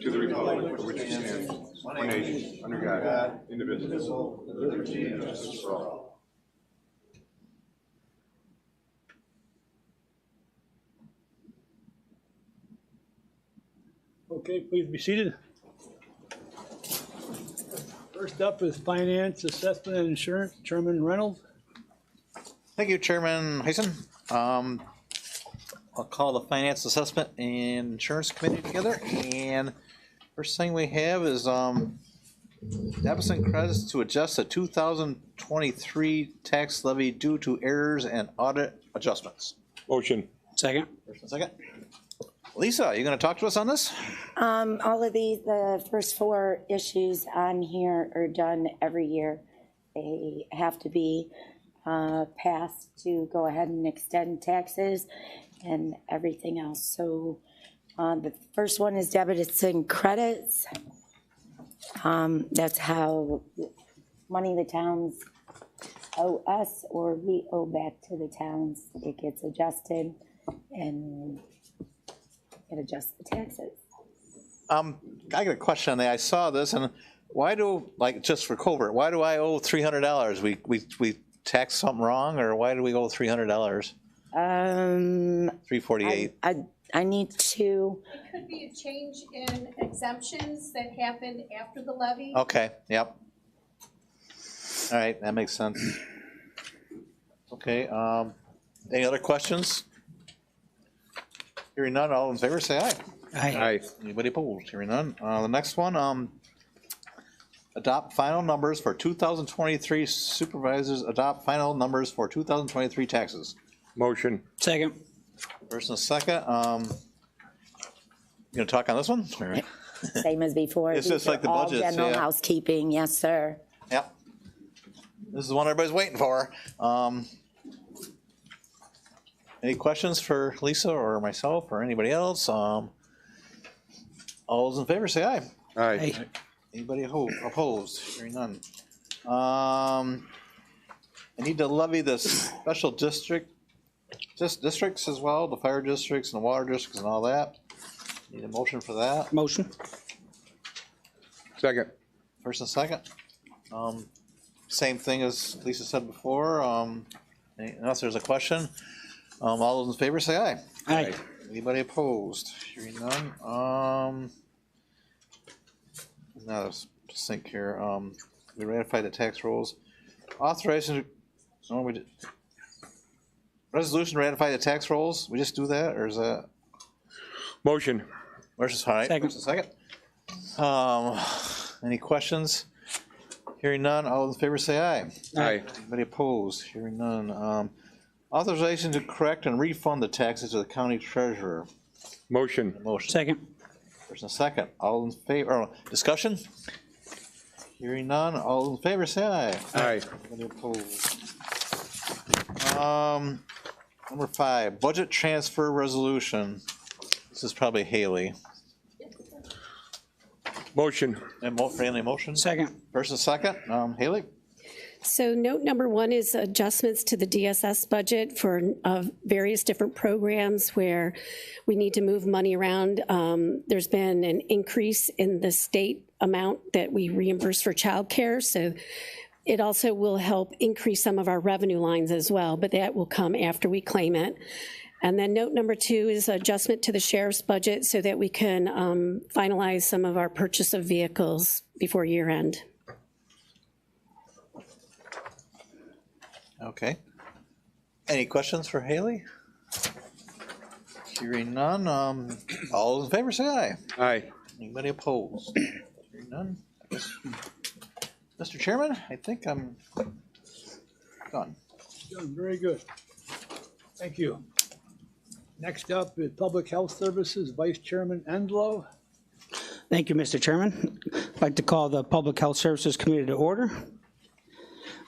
to the republic for which it stands, one nation, under God, indivisible, with liberty and justice for all. Okay, please be seated. First up is Finance, Assessment, and Insurance, Chairman Reynolds. Thank you, Chairman Heisen. I'll call the Finance, Assessment, and Insurance Committee together. And first thing we have is debits and credits to adjust the 2023 tax levy due to errors and audit adjustments. Motion. Second. First and second. Lisa, are you going to talk to us on this? All of these, the first four issues on here are done every year. They have to be passed to go ahead and extend taxes and everything else. So the first one is debits and credits. That's how money the towns owe us or we owe back to the towns. It gets adjusted and it adjusts the taxes. I got a question on that. I saw this, and why do, like, just for covert, why do I owe $300? We taxed something wrong, or why do we owe $300? $348. I need to. It could be a change in exemptions that happened after the levy. Okay, yep. All right, that makes sense. Okay, any other questions? Hearing none, all in favor, say aye. Aye. Anybody opposed? Hearing none. The next one, adopt final numbers for 2023 supervisors, adopt final numbers for 2023 taxes. Motion. Second. First and second. You gonna talk on this one? Same as before. It's These just like are the all budgets, general yeah. housekeeping, yes, sir. Yep. This is the one everybody's waiting for. Any questions for Lisa or myself or anybody else? All those in favor say aye. Aye. Anybody opposed? Hearing none. I need to levy the special districts as well, the fire districts and the water districts and all that. Need a motion for that. Motion. Second. First and second. Same thing as Lisa said before. Unless there's a question, all those in favor say aye. Aye. Anybody opposed? Hearing none. Now let's think here. We ratified the tax rolls. Authorization. No, we did. Resolution to ratify the tax rolls. We just do that, or is that? Motion. Versus all right. Second. First and second. Any questions? Hearing none. All in favor say aye. Aye. Anybody opposed? Hearing none. Authorization to correct and refund the taxes to the county treasurer. Motion. Motion. Second. First and second. All in favor, discussion? Hearing none. All in favor say aye. Aye. Anybody opposed? Number 5, budget transfer resolution. This is probably Haley. Motion. And friendly motion? Second. First and second. Haley? So note number 1 is adjustments to the DSS budget for various different programs where we need to move money around. There's been an increase in the state amount that we reimburse for childcare, so it also will help increase some of our revenue lines as well, but that will come after we claim it. And then note number 2 is adjustment to the sheriff's budget so that we can finalize some of our purchase of vehicles before year end. Okay. Any questions for Haley? Hearing none. All those in favor say aye. Aye. Anybody opposed? Hearing none. Mr. Chairman, I think I'm done. Done. Very good. Thank you. Next up is Public Health Services, Vice Chairman Endlow. Thank you, Mr. Chairman. I'd like to call the Public Health Services Committee to order.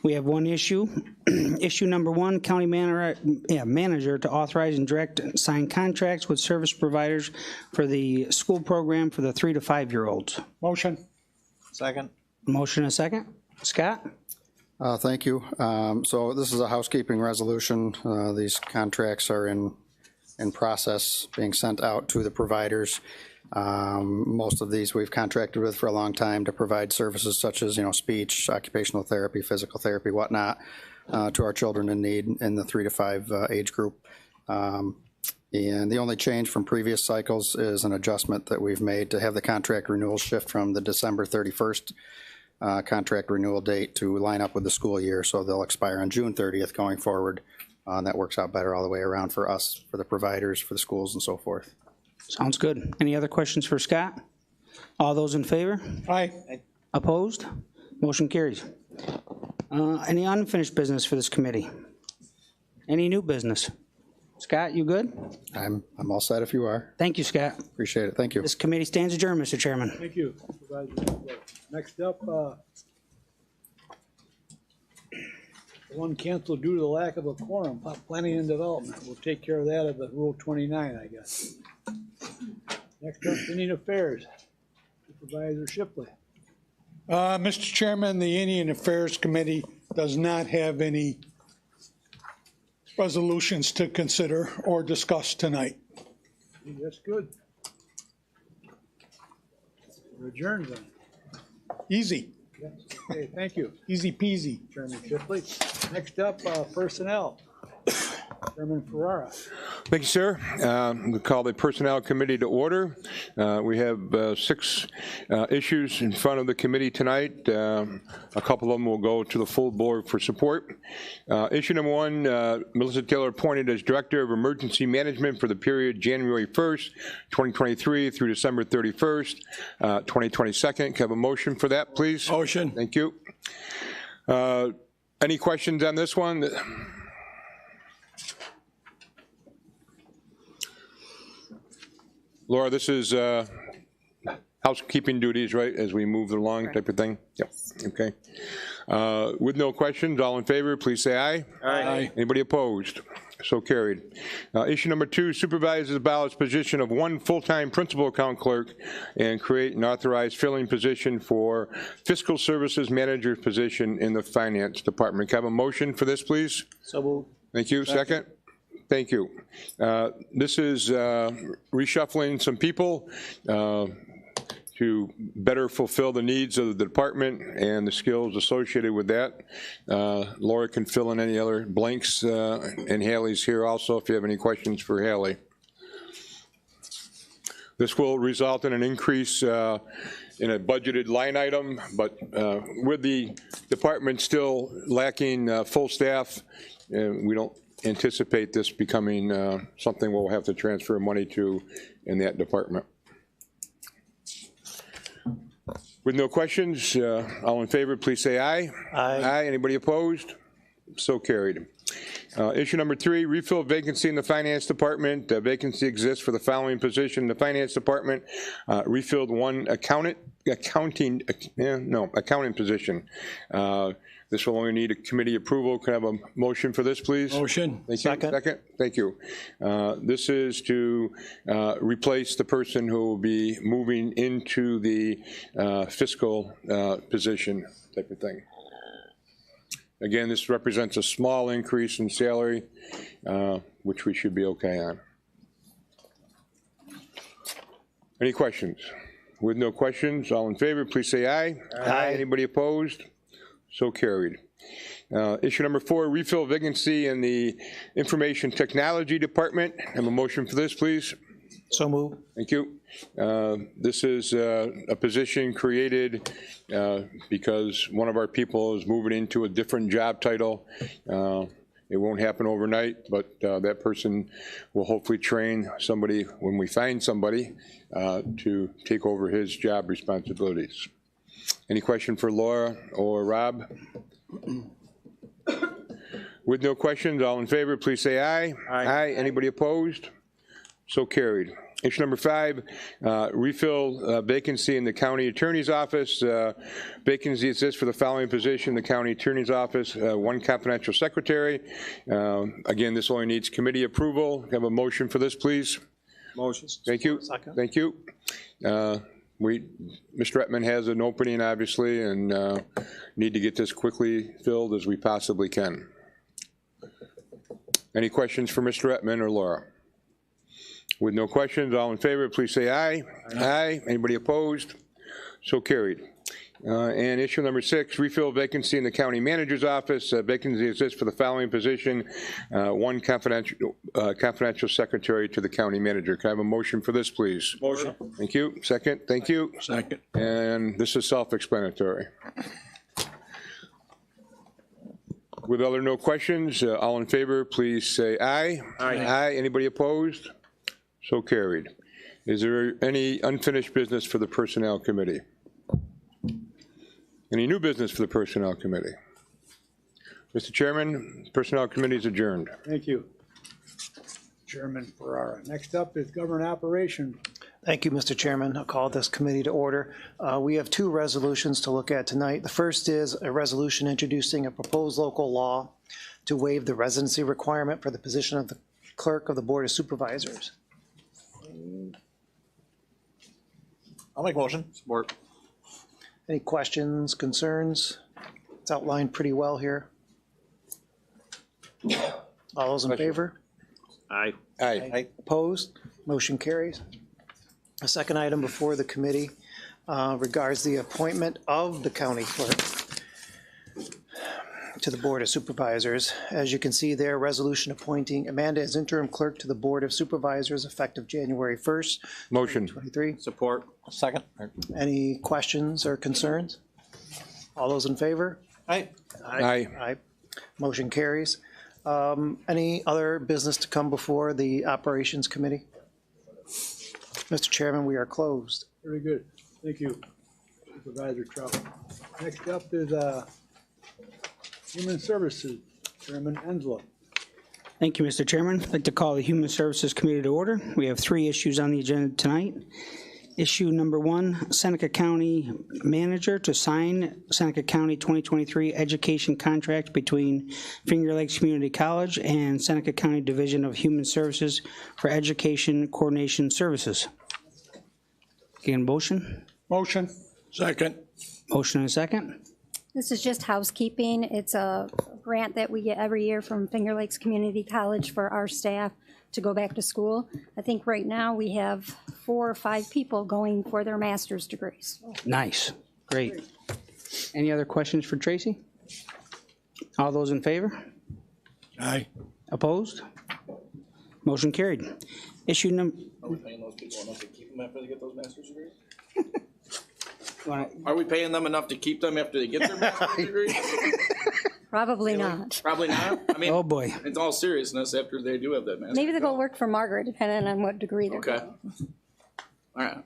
We have one issue. Issue number 1, county manager to authorize and direct and sign contracts with service providers for the school program for the 3 to 5-year-olds. Motion. Second. Motion and a second. Scott? Thank you. So this is a housekeeping resolution. These contracts are in process being sent out to the providers. Most of these we've contracted with for a long time to provide services such as, speech, occupational therapy, physical therapy, whatnot, to our children in need in the 3 to 5 age group. And the only change from previous cycles is an adjustment that we've made to have the contract renewal shift from the December 31st contract renewal date to line up with the school year. So they'll expire on June 30th going forward. And that works out better all the way around for us, for the providers, for the schools, and so forth. Sounds good. Any other questions for Scott? All those in favor? Aye. Opposed? Motion carries. Any unfinished business for this committee? Any new business? Scott, you good? I'm all set if you are. Thank you, Scott. Appreciate it. Thank you. This committee stands adjourned, Mr. Chairman. Thank you, Supervisor Endler. Next up, one canceled due to the lack of a quorum, planning and development. We'll take care of that at Rule 29, I guess. Next up, Indian Affairs, Supervisor Shipley. Mr. Chairman, the Indian Affairs Committee does not have any resolutions to consider or discuss tonight. That's good. We're adjourned then. Easy. Yes. Okay, thank you, Easy peasy. Chairman Shipley. Next up, Personnel, Chairman Ferrara. Thank you, sir. We call the Personnel Committee to order. We have 6 issues in front of the committee tonight. A couple of them will go to the full board for support. Issue number 1, Melissa Taylor appointed as Director of Emergency Management for the period January 1st, 2023 through December 31st, 2022. Can I have a motion for that, please? Motion. Thank you. Any questions on this one? Laura, this is housekeeping duties, right, as we move along type of thing? Yep, okay. With no questions, all in favor, please say aye. Aye. Anybody opposed? So carried. Issue number 2, Supervisors abolish position of 1 full-time principal account clerk and create an authorized filling position for fiscal services manager position in the finance department. Can I have a motion for this, please? So moved. Thank you. Second? Thank you. This is reshuffling some people to better fulfill the needs of the department and the skills associated with that. Laura can fill in any other blanks, and Haley's here also if you have any questions for Haley. This will result in an increase in a budgeted line item, but with the department still lacking full staff, we don't anticipate this becoming something we'll have to transfer money to in that department. With no questions, all in favor, please say aye. Aye. Aye. Anybody opposed? So carried. Issue number 3, refill vacancy in the finance department. Vacancy exists for the following position in the finance department. Refilled 1 accounting position. This will only need a committee approval. Can I have a motion for this, please? Motion. Thank you. Second. Thank you. This is to replace the person who will be moving into the fiscal position type of thing. Again, this represents a small increase in salary, which we should be okay on. Any questions? With no questions, all in favor, please say aye. Aye. Anybody opposed? So carried. Issue number 4, refill vacancy in the Information Technology Department. Have a motion for this, please. So moved. Thank you. This is a position created because one of our people is moving into a different job title. It won't happen overnight, but that person will hopefully train somebody when we find somebody to take over his job responsibilities. Any question for Laura or Rob? With no questions, all in favor, please say aye. Aye. Aye. Anybody opposed? So carried. Issue number 5, refill vacancy in the county attorney's office. Vacancy exists for the following position, the county attorney's office, 1 confidential secretary. Again, this only needs committee approval. Have a motion for this, please. Motion. Thank you. Second. Thank you. Mr. Ettman has an opening, obviously, and need to get this quickly filled as we possibly can. Any questions for Mr. Ettman or Laura? With no questions, all in favor, please say aye. Aye. Anybody opposed? So carried. And issue number 6, refill vacancy in the county manager's office. Vacancy exists for the following position, one confidential secretary to the county manager. Can I have a motion for this, please? Motion. Thank you. Second, thank you. Second. And this is self-explanatory. With other no questions, all in favor, please say aye. Aye. Aye. Anybody opposed? So carried. Is there any unfinished business for the Personnel Committee? Any new business for the Personnel Committee? Mr. Chairman, Personnel Committee is adjourned. Thank you, Chairman Ferrara. Next up is Government Operations. Thank you, Mr. Chairman. I'll call this committee to order. We have 2 resolutions to look at tonight. The first is a resolution introducing a proposed local law to waive the residency requirement for the position of the clerk of the Board of Supervisors. I'll make motion. Support. Any questions, concerns? It's outlined pretty well here. All those in favor? Aye. Aye. Opposed? Motion carries. A second item before the committee regards the appointment of the county clerk to the Board of Supervisors. As you can see there, resolution appointing Amanda as interim clerk to the Board of Supervisors effective January 1st, Motion. 2023. Support. Second. Any questions or concerns? All those in favor? Aye. Aye. Aye. Motion carries. Any other business to come before the Operations Committee? Mr. Chairman, we are closed. Very good. Thank you, Supervisor Trout. Next up is Human Services, Chairman Enslow. Thank you, Mr. Chairman. I'd like to call the Human Services Committee to order. We have 3 issues on the agenda tonight. Issue number 1, Seneca County Manager to sign Seneca County 2023 education contract between Finger Lakes Community College and Seneca County Division of Human Services for Education Coordination Services. Again, motion? Motion. Second. Motion and a second. This is just housekeeping. It's a grant that we get every year from Finger Lakes Community College for our staff to go back to school. I think right now we have 4 or 5 people going for their master's degrees. Nice. Great. Any other questions for Tracy? All those in favor? Aye. Opposed? Motion carried. Issue number... Are we paying those people enough to keep them after they get those master's degrees? Are we paying them enough to keep them after they get their master's degree? Probably not. Probably not. I mean, Oh, boy. in all seriousness, after they do have that master's. Maybe they go work for Margaret, depending on what degree they're Okay. getting. All right.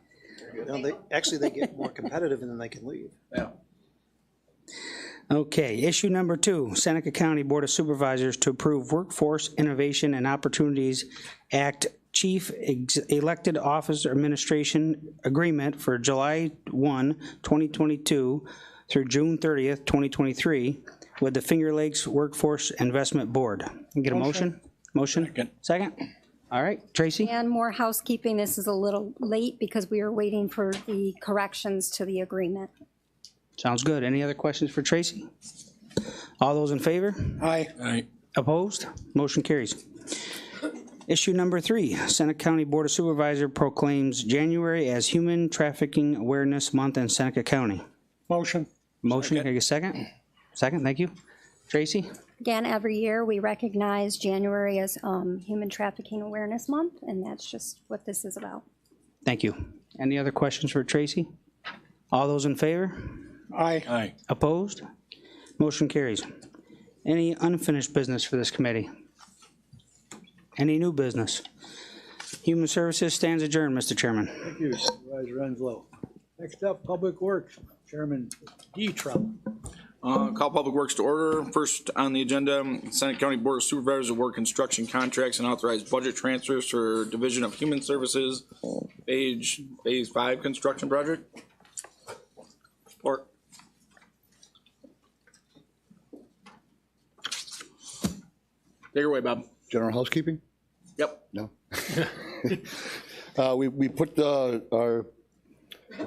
No, they get more competitive and then they can leave. Yeah. Okay, issue number 2, Seneca County Board of Supervisors to approve Workforce Innovation and Opportunities Act Chief Elected Officer Administration Agreement for July 1, 2022 through June 30th, 2023 with the Finger Lakes Workforce Investment Board. Can I get a motion? Motion? Second. Second? All right, Tracy? And more housekeeping. This is a little late because we are waiting for the corrections to the agreement. Sounds good. Any other questions for Tracy? All those in favor? Aye. Aye. Opposed? Motion carries. Issue number 3, Seneca County Board of Supervisors proclaims January as Human Trafficking Awareness Month in Seneca County. Motion. Motion, can I get a second? Second, thank you. Tracy? Again, every year we recognize January as Human Trafficking Awareness Month, and that's just what this is about. Thank you. Any other questions for Tracy? All those in favor? Aye. Aye. Opposed? Motion carries. Any unfinished business for this committee? Any new business? Human Services stands adjourned, Mr. Chairman. Thank you, Supervisor Enslow. Next up, Public Works, Chairman D. Trout. Call Public Works to order. First on the agenda, Seneca County Board of Supervisors award construction contracts and authorize budget transfers for Division of Human Services, Phase 5 construction project. Support. Take it away, Bob. General housekeeping? Yep. No. We put our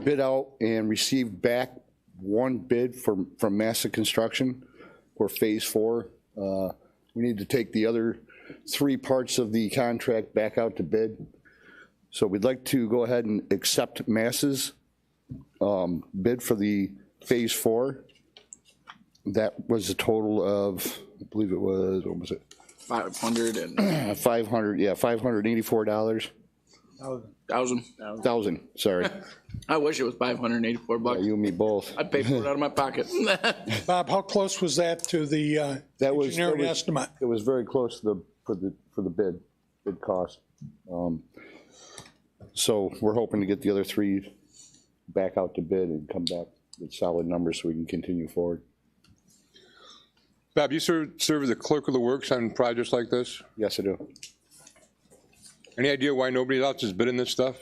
bid out and received back one bid from Massa Construction for Phase 4. We need to take the other 3 parts of the contract back out to bid. So we'd like to go ahead and accept Mass's bid for the Phase 4. That was a total of, I believe it was, what was it? 500 and $584. $1,000. Sorry. I wish it was 584 bucks. You and me both. I'd pay for it out of my pocket. Bob, how close was that to the engineering estimate? It was very close to for the bid cost. So we're hoping to get the other 3 back out to bid and come back with solid numbers so we can continue forward. Bob, you serve as the clerk of the works on projects like this? Yes, I do. Any idea why nobody else has bid in this stuff?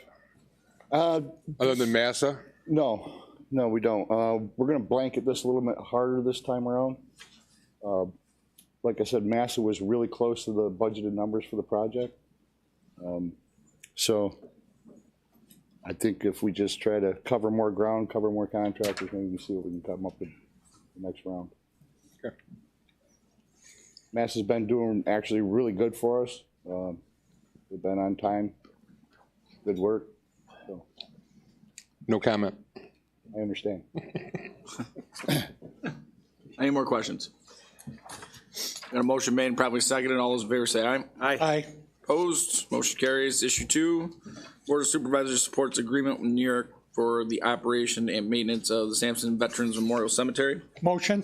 Other than Massa? No, we don't. We're going to blanket this a little bit harder this time around. Like I said, Massa was really close to the budgeted numbers for the project. So I think if we just try to cover more ground, cover more contractors, maybe we see what we can come up with the next round. Okay. Massa's been doing actually really good for us. They've been on time, good work. So. No comment. I understand. Any more questions? Got a motion made and probably seconded. All those in favor say aye. Aye. Opposed? Motion carries. Issue 2, Board of Supervisors supports agreement with New York for the operation and maintenance of the Sampson Veterans Memorial Cemetery. Motion?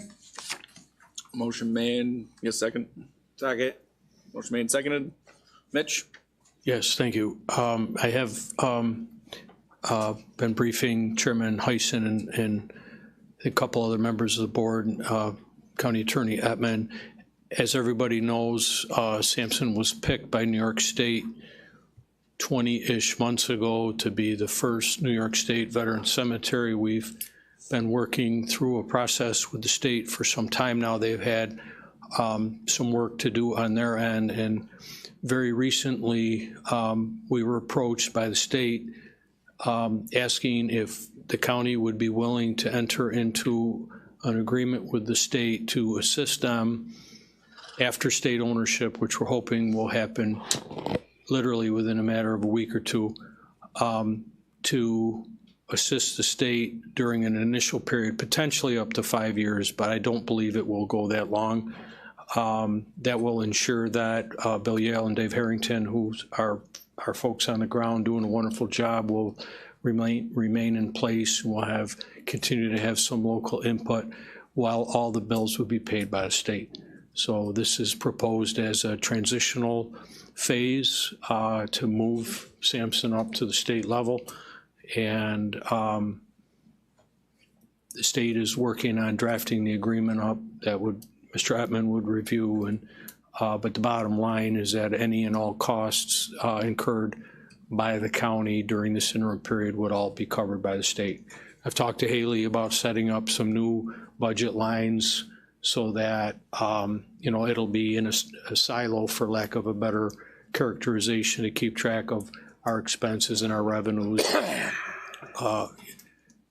Motion made. Get a second. Second. Motion made and seconded. Mitch? Yes, thank you. I have been briefing Chairman Heisen and a couple other members of the board, County Attorney Ettman. As everybody knows, Sampson was picked by New York State 20-ish months ago to be the first New York State veteran cemetery. We've been working through a process with the state for some time now. They've had some work to do on their end, and very recently we were approached by the state asking if the county would be willing to enter into an agreement with the state to assist them after state ownership, which we're hoping will happen literally within a matter of a week or two, to assist the state during an initial period, potentially up to 5 years, but I don't believe it will go that long. That will ensure that Bill Yale and Dave Harrington, who are folks on the ground doing a wonderful job, will remain in place, and we'll continue to have some local input while all the bills will be paid by the state. So this is proposed as a transitional phase to move Sampson up to the state level, and the state is working on drafting the agreement up that Mr. Ettman would review, and but the bottom line is that any and all costs incurred by the county during this interim period would all be covered by the state. I've talked to Haley about setting up some new budget lines so that it'll be in a silo, for lack of a better characterization, to keep track of our expenses and our revenues.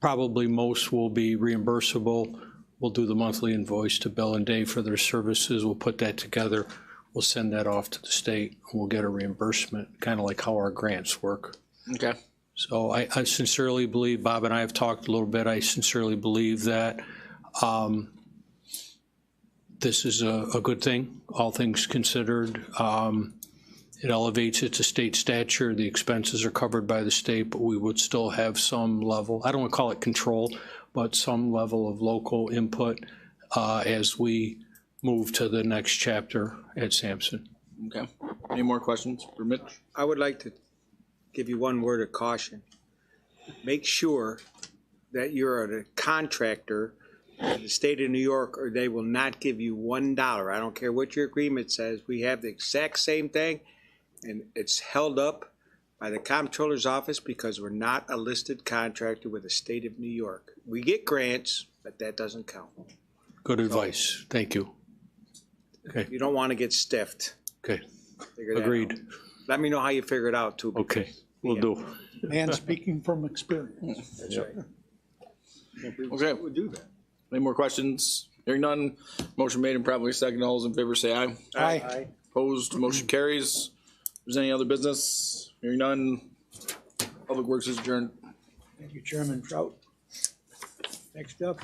Probably most will be reimbursable. We'll do the monthly invoice to Bill and Dave for their services. We'll put that together. We'll send that off to the state, and we'll get a reimbursement, kind of like how our grants work. Okay. So I sincerely believe, Bob and I have talked a little bit, I sincerely believe that this is a good thing, all things considered. It elevates it to state stature. The expenses are covered by the state, but we would still have some level, I don't want to call it control, but some level of local input as we move to the next chapter at Sampson. Okay. Any more questions for Mitch? I would like to give you one word of caution. Make sure that you're a contractor in the state of New York, or they will not give you $1. I don't care what your agreement says. We have the exact same thing, and it's held up by the comptroller's office because we're not a listed contractor with the state of New York. We get grants, but that doesn't count. Good advice. Thank you. Okay. You don't want to get stiffed. Okay. Figure that Agreed. out. Let me know how you figure it out, too. Okay. We'll do. And speaking from experience. That's right. Okay. We'll do that. Any more questions? Hearing none. Motion made and probably seconded. All those in favor say aye. Aye. Opposed? Motion carries. If there's any other business? Hearing none. Public Works is adjourned. Thank you, Chairman Trout. Next up,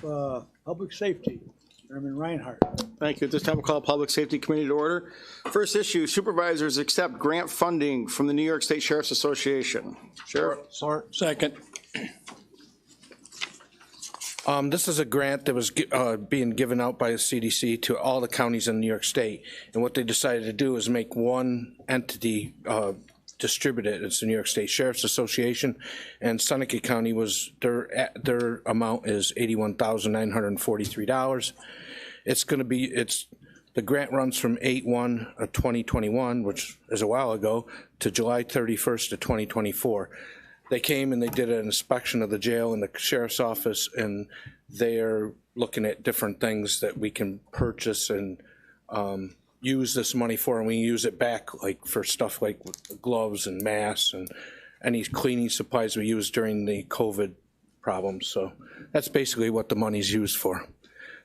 Public Safety, Chairman Reinhardt. Thank you. At this time, we'll call Public Safety Committee to order. First issue, supervisors accept grant funding from the New York State Sheriff's Association. Sheriff? Second. This is a grant that was being given out by the CDC to all the counties in New York State. And what they decided to do is make one entity distribute it. It's the New York State Sheriff's Association. And Seneca County was, their amount is $81,943. It's going to be, the grant runs from 8/1/2021, which is a while ago, to July 31st of 2024. They came and they did an inspection of the jail and the sheriff's office, and they're looking at different things that we can purchase and use this money for, and we use it back like for stuff like gloves and masks and any cleaning supplies we used during the COVID problems. So that's basically what the money's used for.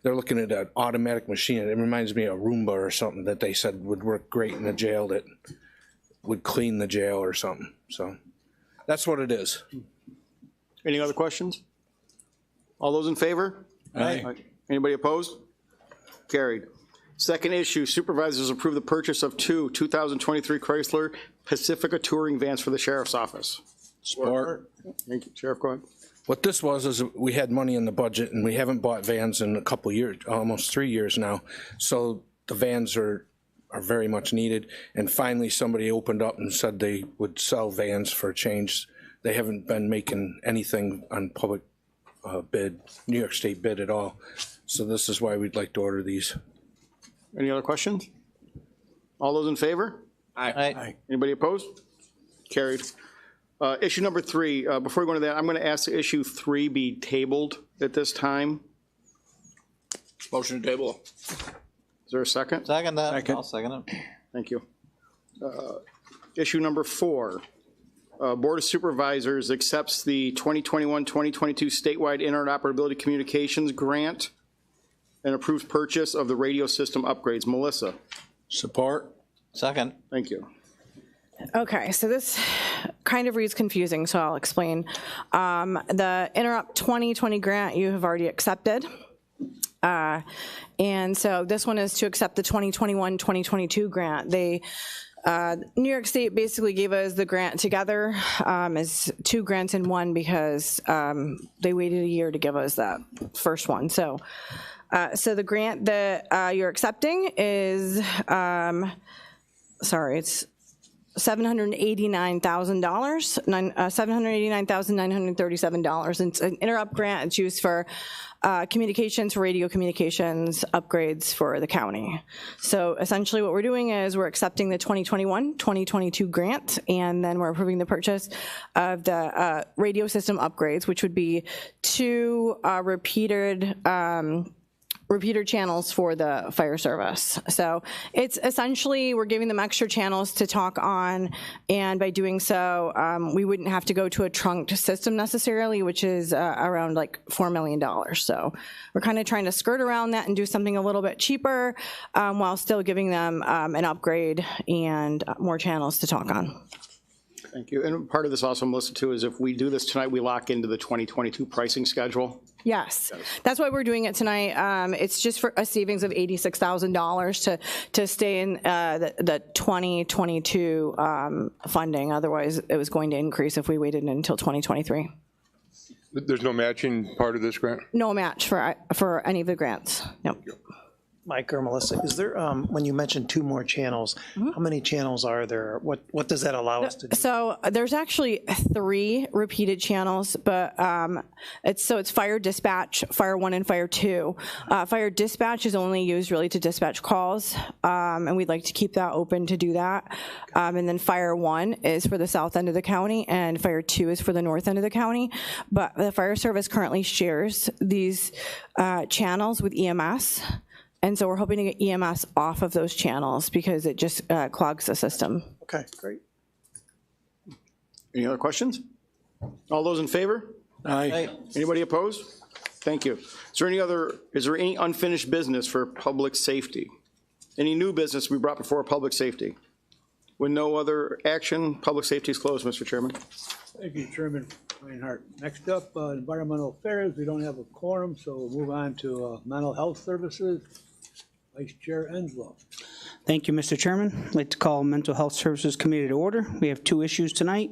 They're looking at an automatic machine. It reminds me of Roomba or something that they said would work great in the jail, that would clean the jail or something. So that's what it is. Any other questions? All those in favor? Aye. Anybody opposed? Carried. Second issue, supervisors approve the purchase of two 2023 Chrysler Pacifica touring vans for the sheriff's office. Support. Thank you. Sheriff, go ahead. What this was is we had money in the budget and we haven't bought vans in a couple years, almost 3 years now. So the vans are very much needed. And finally somebody opened up and said they would sell vans for a change. They haven't been making anything on public bid, New York State bid at all. So this is why we'd like to order these. Any other questions? All those in favor? Aye. Anybody opposed? Carried. Issue number 3, before we go into that, I'm going to ask that issue 3 be tabled at this time. Motion to table. Is there a second? Second that. Second. I'll second it. Thank you. Issue number 4, Board of Supervisors accepts the 2021-2022 statewide interoperability communications grant and approves purchase of the radio system upgrades. Melissa? Support. Second. Thank you. Okay, so this kind of reads confusing, so I'll explain. The Interrupt 2020 grant you have already accepted. And so this one is to accept the 2021-2022 grant. They, New York State basically gave us the grant together as 2 grants in one because they waited a year to give us that first one. So the grant that you're accepting is, it's $789,000, $789,937. It's an Interrupt grant. It's used for communications, radio communications upgrades for the county. So essentially what we're doing is we're accepting the 2021-2022 grant, and then we're approving the purchase of the radio system upgrades, which would be 2 repeater channels for the fire service. So it's essentially, we're giving them extra channels to talk on, and by doing so, we wouldn't have to go to a trunked system necessarily, which is around like $4 million. So we're kind of trying to skirt around that and do something a little bit cheaper while still giving them an upgrade and more channels to talk on. Thank you. And part of this also, Melissa, too, is if we do this tonight, we lock into the 2022 pricing schedule. Yes, that's why we're doing it tonight. It's just for a savings of $86,000 to stay in the 2022 funding. Otherwise, it was going to increase if we waited until 2023. There's no matching part of this grant? No match for any of the grants. Nope. Mike or Melissa, is there, when you mentioned 2 more channels, how many channels are there? What does that allow us to do? So there's actually 3 repeated channels, but it's fire dispatch, fire 1 and fire 2. Fire dispatch is only used really to dispatch calls, and we'd like to keep that open to do that. And then fire 1 is for the south end of the county, and fire 2 is for the north end of the county. But the fire service currently shares these channels with EMS. And so we're hoping to get EMS off of those channels because it just clogs the system. Okay, great. Any other questions? All those in favor? Aye. Anybody opposed? Thank you. Is there any unfinished business for public safety? Any new business we brought before public safety? With no other action, public safety is closed, Mr. Chairman. Thank you, Chairman Reinhardt. Next up, Environmental Affairs. We don't have a quorum, so we'll move on to Mental Health Services. Vice Chair Enslow. Thank you, Mr. Chairman. I'd like to call Mental Health Services Committee to order. We have two issues tonight.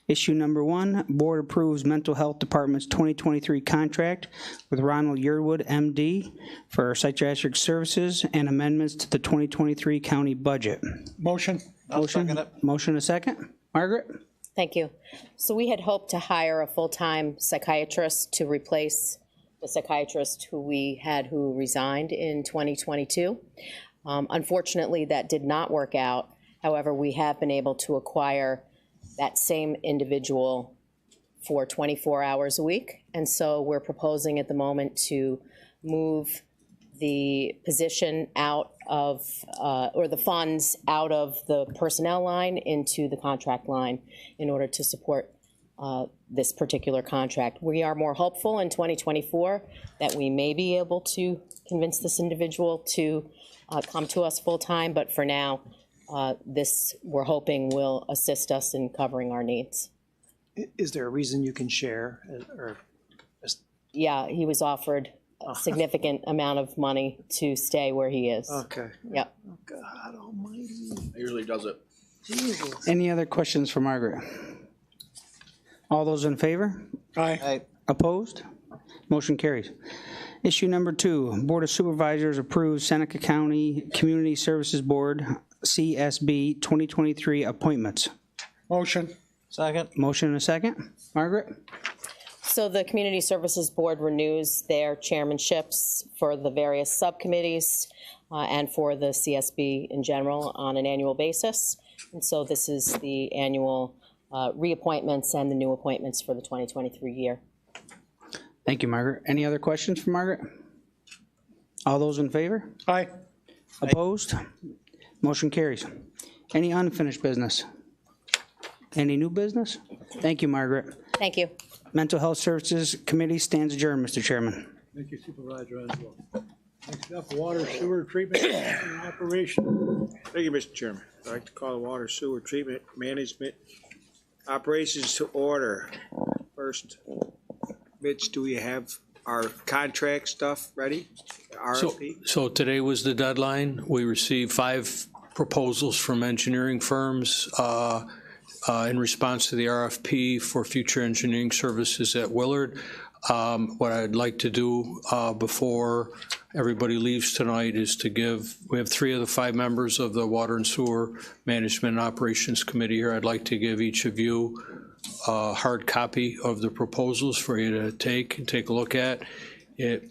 Issue number one, Board approves Mental Health Department's 2023 contract with Ronald Yearwood, MD, for psychiatric services and amendments to the 2023 county budget. Motion. Motion a second. Margaret? Thank you. So we had hoped to hire a full-time psychiatrist to replace the psychiatrist who resigned in 2022. Unfortunately, that did not work out. However, we have been able to acquire that same individual for 24 hours a week. And so we're proposing at the moment to move the position out of, or the funds out of the personnel line into the contract line in order to support this particular contract. We are more hopeful in 2024 that we may be able to convince this individual to come to us full-time, but for now, this we're hoping will assist us in covering our needs. Is there a reason you can share? Or yeah, he was offered a significant amount of money to stay where he is. Okay. Yep. Oh, God almighty. It usually does it. Jesus. Any other questions for Margaret? All those in favor? Aye. Opposed? Motion carries. Issue number two, Board of Supervisors approves Seneca County Community Services Board, CSB 2023 appointments. Motion. Second. Motion and a second. Margaret? So the Community Services Board renews their chairmanships for the various subcommittees and for the CSB in general on an annual basis. And so this is the annual reappointments and the new appointments for the 2023 year. Thank you, Margaret. Any other questions for Margaret? All those in favor? Aye. Opposed? Motion carries. Any unfinished business? Any new business? Thank you, Margaret. Thank you. Mental Health Services Committee stands adjourned, Mr. Chairman. Thank you, Supervisor Enslow. Next up, Water Sewer Treatment and Operation. Thank you, Mr. Chairman. I'd like to call the Water Sewer Treatment Management Operations to order. First, Mitch, do we have our contract stuff ready? RFP? So today was the deadline. We received 5 proposals from engineering firms in response to the RFP for future engineering services at Willard. What I'd like to do before everybody leaves tonight is to we have 3 of the 5 members of the Water and Sewer Management and Operations Committee here. I'd like to give each of you a hard copy of the proposals for you to take a look at. It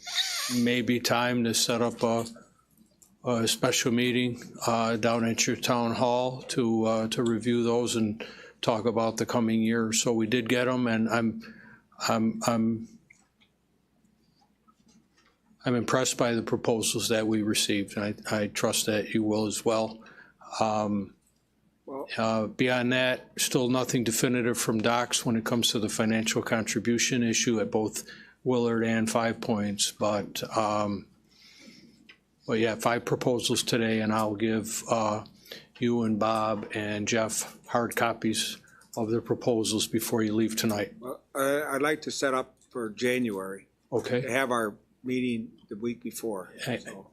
may be time to set up a special meeting down at your town hall to review those and talk about the coming year. So we did get them, and I'm impressed by the proposals that we received, and I trust that you will as well. Beyond that, still nothing definitive from docs when it comes to the financial contribution issue at both Willard and 5 Points, but yeah, 5 proposals today, and I'll give you and Bob and Jeff hard copies of the proposals before you leave tonight. Well, I'd like to set up for January. Okay. To have our meeting the week before. So.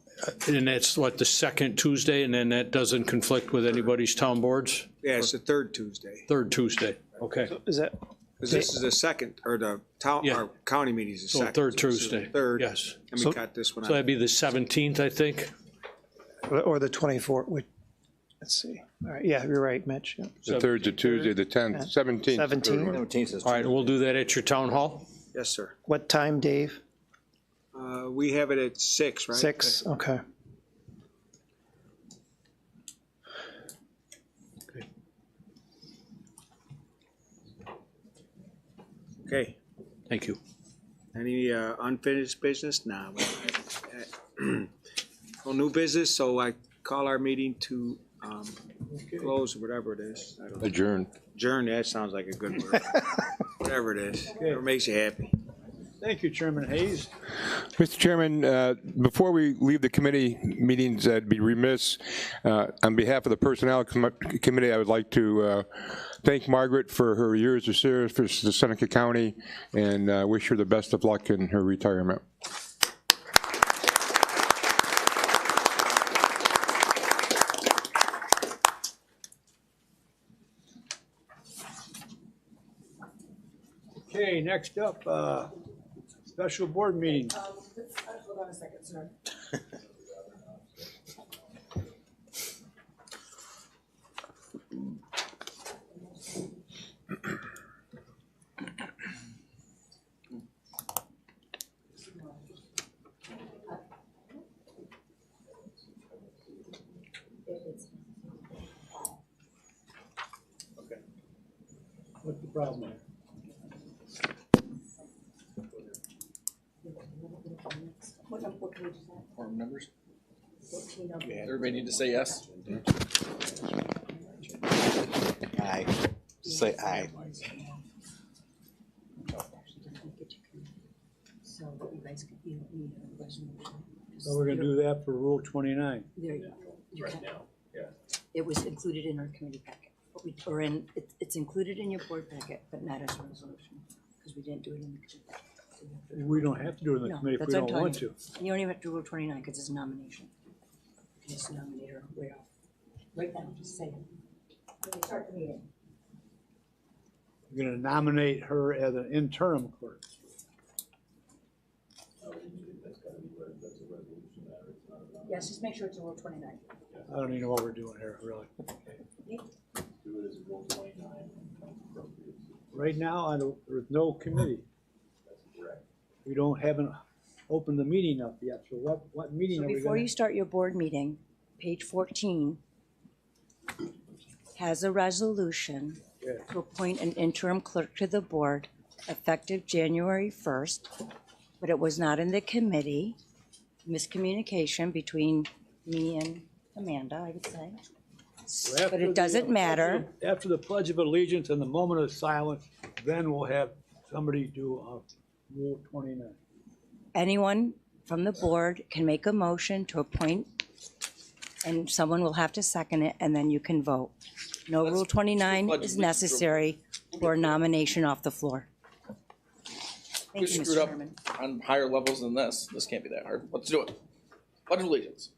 And that's what, the second Tuesday, and then that doesn't conflict with anybody's town boards? Yeah, it's the third Tuesday. Third Tuesday, okay. So is that? Because this is the second, or the town, Yeah. our county meeting is the So second. third So this is Tuesday, the third. yes. And we got this one So that'd be the 17th, I think? Or the 24th? Let's see. All right, yeah, you're right, Mitch. Yeah. The third's a Tuesday, the 10th, 17th. 17th. All right, we'll do that at your town hall? Yes, sir. What time, Dave? We have it at 6, right? 6, okay. Okay. Thank you. Any unfinished business? Nah. No new business, so I call our meeting to close, whatever it is. I don't know. Adjourn. Adjourn, that sounds like a good word. Whatever it is, whatever makes you happy. Thank you, Chairman Hayes. Mr. Chairman, before we leave the committee meetings, I'd be remiss, on behalf of the Personnel Committee, I would like to thank Margaret for her years of service for the Seneca County and wish her the best of luck in her retirement. Okay, next up, special board meeting. Hold on a second, sir. What's the problem here? What page is that? Quorum numbers. 14 of them. Everybody need to say yes? Aye. Say aye. So that you guys could, you don't need a resolution. So we're gonna do that for Rule 29. There you go. You can. It was included in our committee packet, but it's included in your board packet, but not as a resolution, because we didn't do it in the committee packet. We don't have to do it in the No, committee if that's we what I'm don't telling want you. to. And you don't even have to do Rule 29, because it's a nomination. You can just nominate her way off. Right now, just say it. When you start the meeting. We're gonna nominate her as an interim clerk. Yes, just make sure it's a Rule 29. I don't even know what we're doing here, really. Right now, there's no committee. We haven't opened the meeting up yet, so what meeting So are we before gonna? you start your board meeting, page 14 has a resolution to appoint an interim clerk to the board effective January 1st, but it was not in the committee. Miscommunication between me and Amanda, I would say. So But it doesn't matter. After the Pledge of Allegiance and the moment of silence, then we'll have somebody do Rule 29. Anyone from the board can make a motion to appoint, and someone will have to second it, and then you can vote. No Rule 29 is necessary for a nomination off the floor. We Thank you, screwed Mr. up Chairman. on higher levels than this. This can't be that hard. Let's do it. Pledge of allegiance.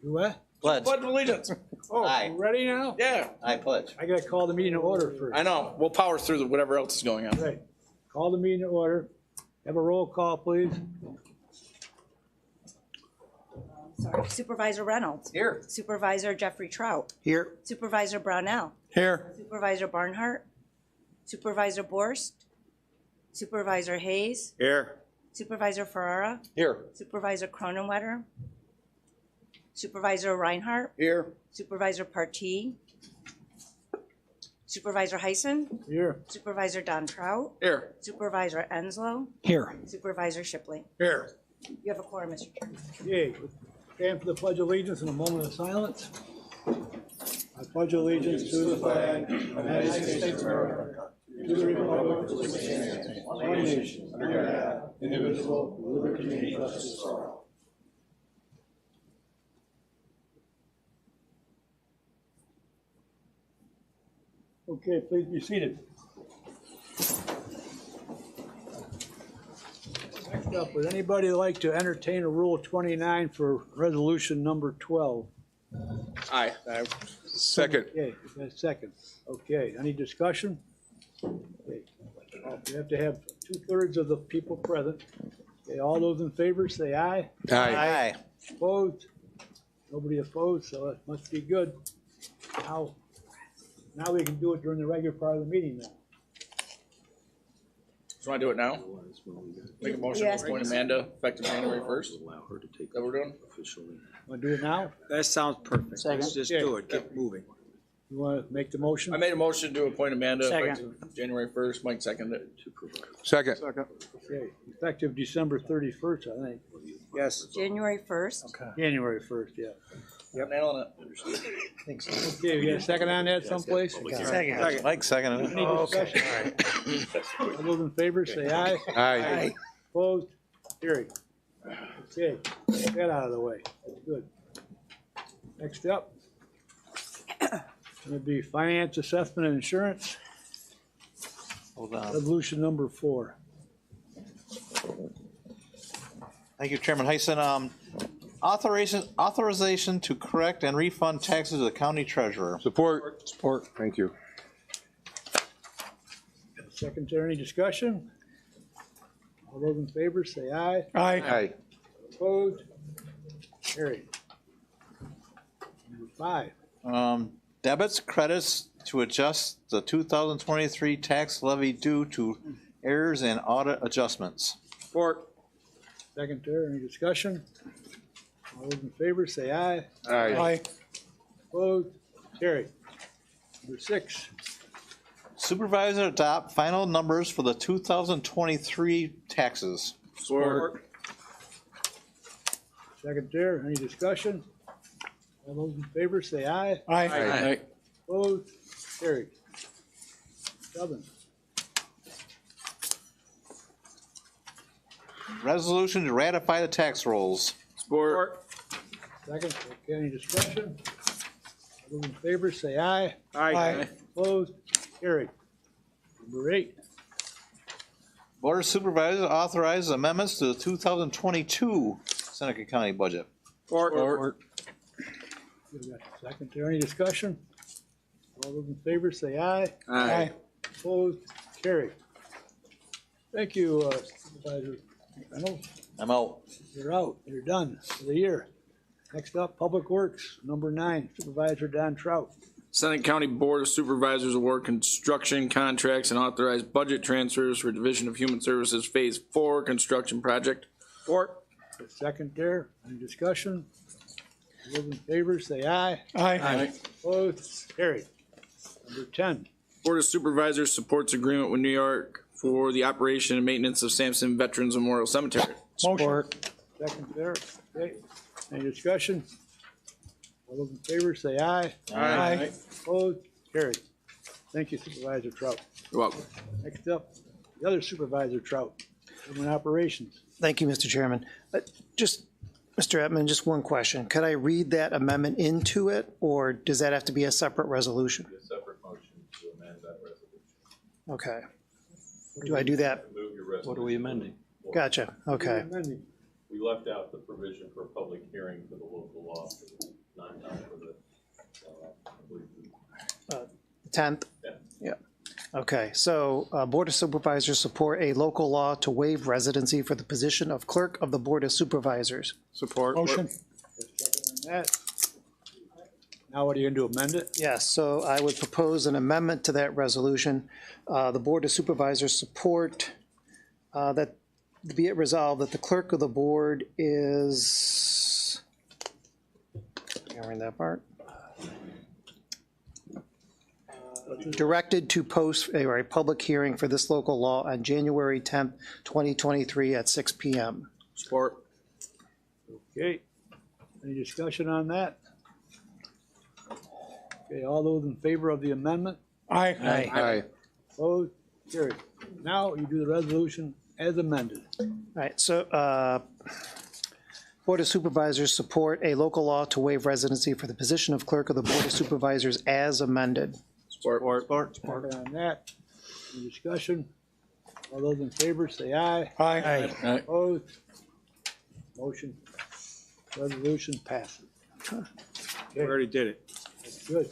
Do what? Pledge. Pledge of allegiance. Oh, Aye. ready now? Yeah, I pledge. I gotta call the meeting to order first. I know. We'll power through whatever else is going on. Right. Call the meeting to order. Have a roll call, please. Sorry. Supervisor Reynolds. Here. Supervisor Jeffrey Trout. Here. Supervisor Brownell. Here. Supervisor Barnhart. Supervisor Borst. Supervisor Hayes. Here. Supervisor Ferrara. Here. Supervisor Cronenwetter. Supervisor Reinhardt. Here. Supervisor Partee. Supervisor Heisen. Here. Supervisor Don Trout. Here. Supervisor Enslow. Here. Supervisor Shipley. Here. You have a quorum, Mr. Chairman. Okay, stand for the Pledge of Allegiance in a moment of silence. I pledge allegiance to the flag of the United States of America, to the republic for which it stands, one nation, under God, indivisible, with liberty and justice for all. Okay, please be seated. Next up, would anybody like to entertain a Rule 29 for resolution number 12? Aye. Second. Okay, second. Okay, any discussion? Okay. You have to have 2/3 of the people present. Okay, all those in favor say aye. Aye. Opposed? Nobody opposed, so that must be good. Now we can do it during the regular part of the meeting now. So want to do it now? Make a motion to appoint Amanda effective January 1st. Is that what we're doing? Want to do it now? That sounds perfect. Second. Let's just do it. Get moving. You want to make the motion? I made a motion to appoint Amanda Second. effective January 1st. Mike seconded it. Second. Okay, effective December 31st, I think. Yes. January 1st. January 1st, yeah. Yep. Nailing it. Okay, we got a second on that someplace? Mike seconded Any it. discussion? All those in favor say aye. Aye. Opposed? Carried. Okay, get that out of the way. Good. Next up, gonna be finance assessment and insurance. Hold on. Resolution number 4. Thank you, Chairman Heisen. Authorization to correct and refund taxes to the county treasurer. Support. Support. Thank you. Secretary, any discussion? All those in favor say aye. Aye. Aye. Opposed? Carried. Number 5. Debits, credits to adjust the 2023 tax levy due to errors and audit adjustments. Support. Secretary, any discussion? All those in favor say aye. Aye. Opposed? Carried. Number 6. Supervisor adopt final numbers for the 2023 taxes. Support. Secretary, any discussion? All those in favor say aye. Aye. Opposed? Carried. 7. Resolution to ratify the tax rolls. Support. Second, okay, any discussion? All those in favor say aye. Aye. Opposed? Carried. Number 8. Board of Supervisors authorizes amendments to the 2022 Seneca County budget. Support. Secretary, any discussion? All those in favor say aye. Aye. Opposed? Carried. Thank you, Supervisor Reynolds. I'm out. You're out. You're done for the year. Next up, Public Works, number 9, Supervisor Don Trout. Seneca County Board of Supervisors award construction contracts and authorize budget transfers for Division of Human Services Phase 4 construction project. Support. Second there. Any discussion? All those in favor say aye. Aye. Opposed? Carried. Number 10. Board of Supervisors supports agreement with New York for the operation and maintenance of Sampson Veterans Memorial Cemetery. Support. Second there. Okay. Any discussion? All those in favor say aye. Aye. Opposed? Carried. Thank you, Supervisor Trout. You're welcome. Next up, the other Supervisor Trout, Government Operations. Thank you, Mr. Chairman. Just, Mr. Etman, just one question. Could I read that amendment into it, or does that have to be a separate resolution? A separate motion to amend that resolution. Okay. Do I do that? Move your resolution. What are we amending? Gotcha, okay. We left out the provision for a public hearing for the local law, not for the, I believe. 10th? Yeah. Okay, so Board of Supervisors support a local law to waive residency for the position of Clerk of the Board of Supervisors. Support. Motion. Now what are you going to do, amend it? Yes, so I would propose an amendment to that resolution. The Board of Supervisors support that be it resolved that the Clerk of the Board is, can I read that part? Directed to post a public hearing for this local law on January 10th, 2023 at 6 p.m. Support. Okay. Any discussion on that? Okay, all those in favor of the amendment? Aye. Aye. Opposed? Carried. Now you do the resolution as amended. All right, so Board of Supervisors support a local law to waive residency for the position of Clerk of the Board of Supervisors as amended. Support. Second on that. Any discussion? All those in favor say aye. Aye. Opposed? Motion, resolution passes. We already did it. Good.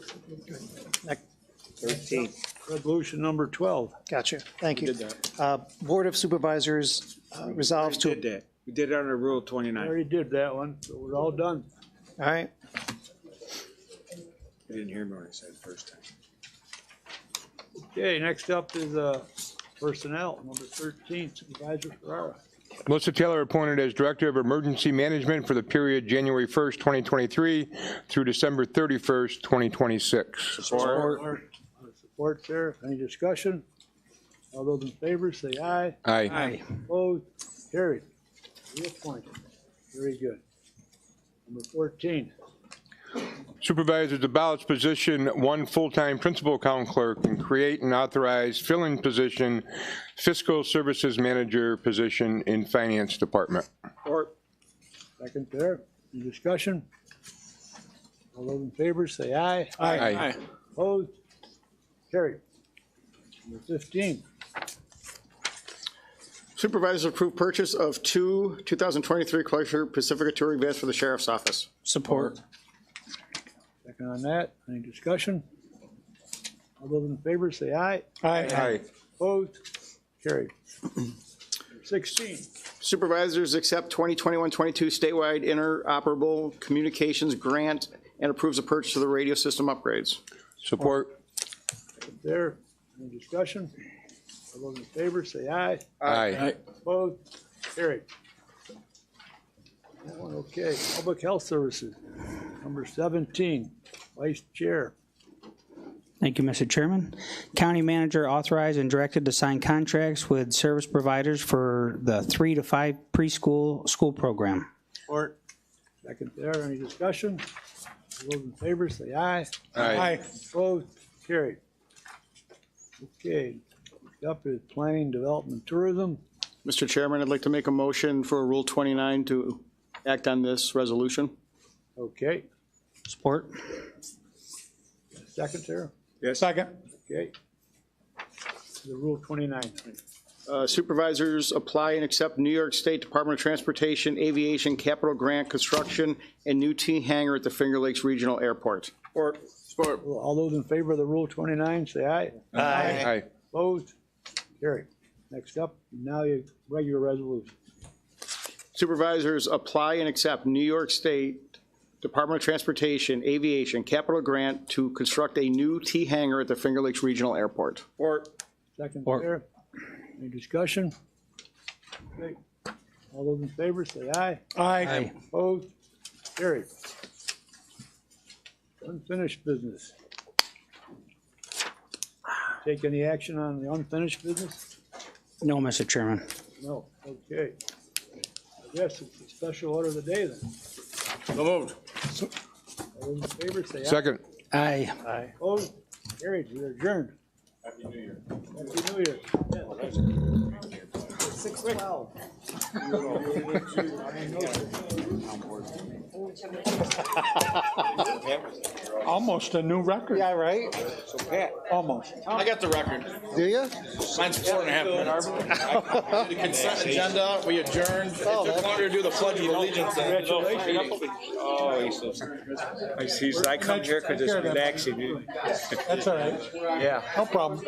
13. Resolution number 12. Gotcha, thank you. We did that. Board of Supervisors resolves We did to, that. We did it under Rule I 29. already did that one, so we're all done. all right, You didn't hear me when I said it first time. Okay, next up is personnel, number 13, Supervisor Ferrara. Melissa Taylor appointed as Director of Emergency Management for the period January 1st, 2023 through December 31st, 2026. Support there. Any discussion? All those in favor say aye. Aye. Opposed? Carried. Reappointed. Very good. Number 14. Supervisors abolish position 1 full-time principal account clerk and create and authorize filling position fiscal services manager position in finance department. Or. Second there. Any discussion? All those in favor say aye. Aye. Opposed? Carried. Number 15. Supervisors approve purchase of 2 2023 Chrysler Pacifica touring vans for the sheriff's office. Support. Second on that. Any discussion? All those in favor say aye. Aye. Opposed? Carried. 16. Supervisors accept 2021-22 statewide interoperable communications grant and approves the purchase of the radio system upgrades. Support. Second there. Any discussion? All those in favor say aye. Aye. Opposed? Carried. That one, okay. Public Health Services, number 17, Vice Chair. Thank you, Mr. Chairman. County manager authorized and directed to sign contracts with service providers for the 3 to 5 preschool school program. Or. Second there. Any discussion? All those in favor say aye. Aye. Opposed? Carried. Okay. Next up is Planning, Development, Tourism. Mr. Chairman, I'd like to make a motion for Rule 29 to act on this resolution. Okay. Support. Second there. Yes. Second. Okay. The Rule 29. Supervisors apply and accept New York State Department of Transportation Aviation Capital Grant Construction and new T hangar at the Finger Lakes Regional Airport. Support. All those in favor of the Rule 29, say aye. Aye. Opposed? Carried. Next up, now your regular resolution. Supervisors apply and accept New York State Department of Transportation Aviation Capital Grant to construct a new T hangar at the Finger Lakes Regional Airport. Second there. Any discussion? Okay. All those in favor say aye. Aye. Opposed? Carried. Unfinished business. Take any action on the unfinished business? No, Mr. Chairman. No. Okay. I guess it's a special order of the day then. So moved. All those in favor say aye. Second. Aye. Aye. Opposed? Carried. We're adjourned. Happy New Year. Happy New Year. 6:12. Almost a new record. Yeah, right? Almost. I got the record. Do you? Mine's 4.5 minutes. The consent agenda, we adjourned. It took longer to do the pledge of allegiance than. Oh, I come here because it's relaxing. That's all right. Yeah. No problem.